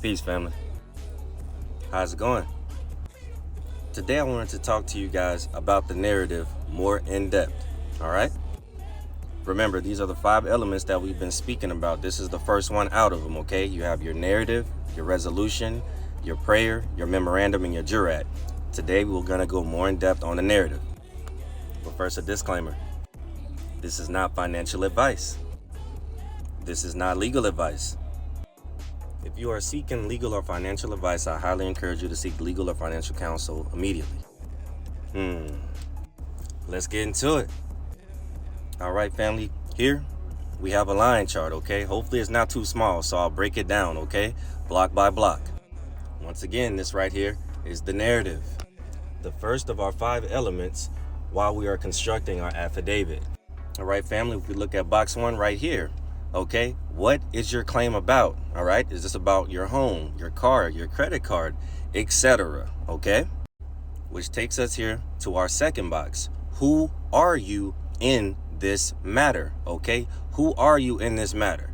Peace, family. How's it going? Today I wanted to talk to you guys about the narrative more in depth, all right? Remember, these are the 5 elements that we've been speaking about. This is the first one out of them, okay? You have your narrative, your resolution, your prayer, your memorandum, and your jurat. Today we're gonna go more in depth on the narrative. But first, a disclaimer. This is not financial advice. This is not legal advice. If you are seeking legal or financial advice, I highly encourage you to seek legal or financial counsel immediately. Let's get into it. All right, family, here we have a line chart, okay? Hopefully it's not too small, so I'll break it down, okay? Block by block. Once again, this right here is the narrative. The first of our 5 elements while we are constructing our affidavit. All right, family, if we look at box 1 right here, okay, what is your claim about? All right, is this about your home, your car, your credit card, etc.? Okay, which takes us here to our second box. Who are you in this matter? Okay, who are you in this matter?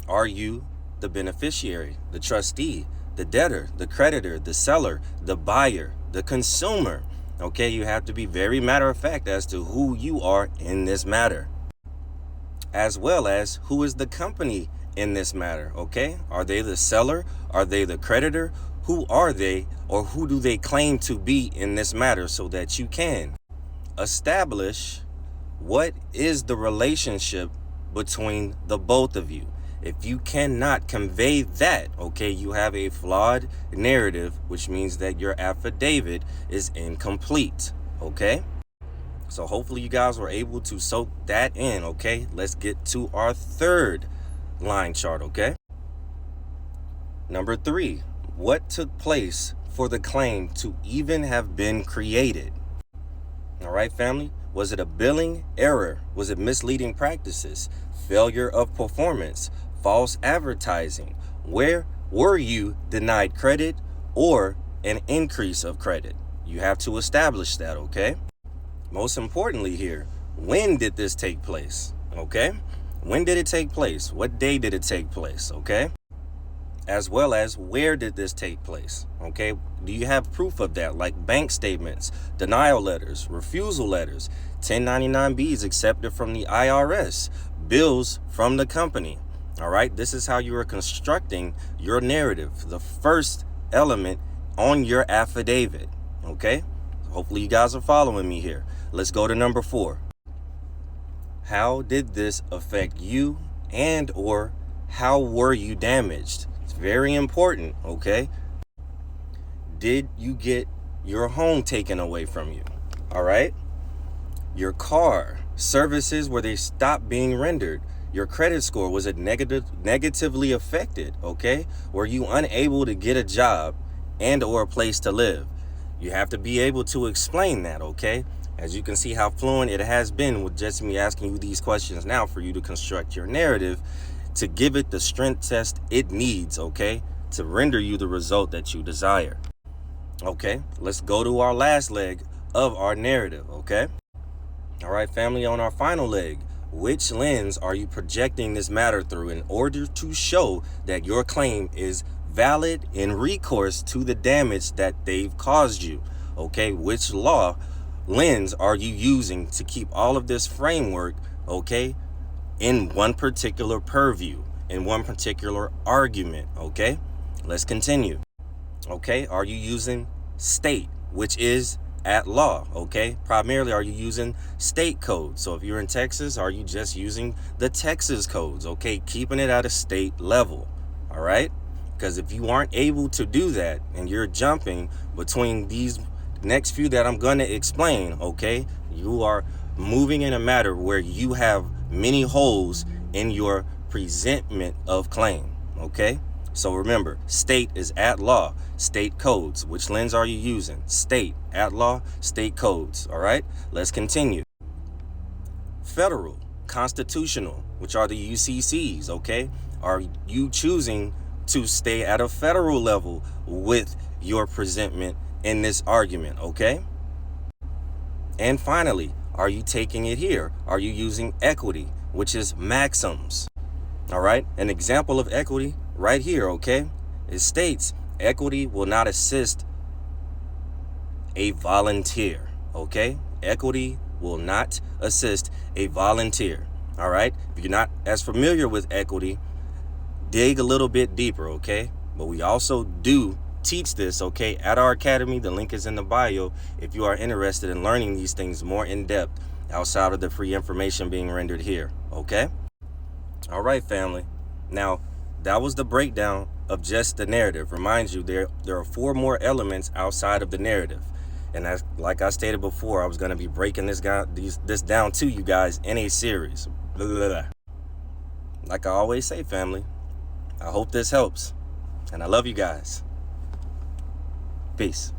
Are you the beneficiary, the trustee, the debtor, the creditor, the seller, the buyer, the consumer? Okay, you have to be very matter of fact as to who you are in this matter, as well as who is the company in this matter, okay? Are they the seller? Are they the creditor? Who are they, or who do they claim to be in this matter, so that you can establish what is the relationship between the both of you. If you cannot convey that, okay, you have a flawed narrative, which means that your affidavit is incomplete, okay? So hopefully you guys were able to soak that in, okay? Let's get to our third line chart, okay? Number 3, what took place for the claim to even have been created? All right, family, was it a billing error? Was it misleading practices, failure of performance, false advertising? Where were you denied credit or an increase of credit? You have to establish that, okay? Most importantly here, when did this take place? Okay? When did it take place? What day did it take place? Okay? As well as where did this take place? Okay? Do you have proof of that, like bank statements, denial letters, refusal letters, 1099-Bs accepted from the IRS, bills from the company? All right? This is how you are constructing your narrative, the first element on your affidavit. Okay? Hopefully you guys are following me here. Let's go to number 4. How did this affect you, and or how were you damaged? It's very important, okay? Did you get your home taken away from you? All right? Your car, services, where they stopped being rendered? Your credit score, was it negatively affected, okay? Were you unable to get a job and or a place to live? You have to be able to explain that, okay? As you can see how fluent it has been with just me asking you these questions now for you to construct your narrative, to give it the strength test it needs, okay? To render you the result that you desire. Okay, let's go to our last leg of our narrative, okay? All right, family, on our final leg, which lens are you projecting this matter through in order to show that your claim is valid in recourse to the damage that they've caused you? Okay, which law lens are you using to keep all of this framework, okay, in one particular purview, in one particular argument? Okay, let's continue. Okay, are you using state, which is at law? Okay, primarily, are you using state code? So if you're in Texas, are you just using the Texas codes? Okay, keeping it at a state level. All right, because if you aren't able to do that and you're jumping between these next few that I'm going to explain, okay, you are moving in a matter where you have many holes in your presentment of claim, okay? So remember, state is at law, state codes. Which lens are you using? State, at law, state codes, all right? Let's continue. Federal, constitutional, which are the UCCs, okay? Are you choosing to stay at a federal level with your presentment in this argument, okay? And finally, are you taking it here? Are you using equity, which is maxims? All right, an example of equity right here, okay? It states equity will not assist a volunteer, okay? Equity will not assist a volunteer, all right? If you're not as familiar with equity, dig a little bit deeper, okay? But we also do teach this, okay, at our academy. The link is in the bio if you are interested in learning these things more in depth outside of the free information being rendered here, okay? All right, family. Now, that was the breakdown of just the narrative. Remind you, there are 4 more elements outside of the narrative. And as, like I stated before, I was going to be breaking this down to you guys in a series. Blah, blah, blah. Like I always say, family, I hope this helps. And I love you guys. Peace.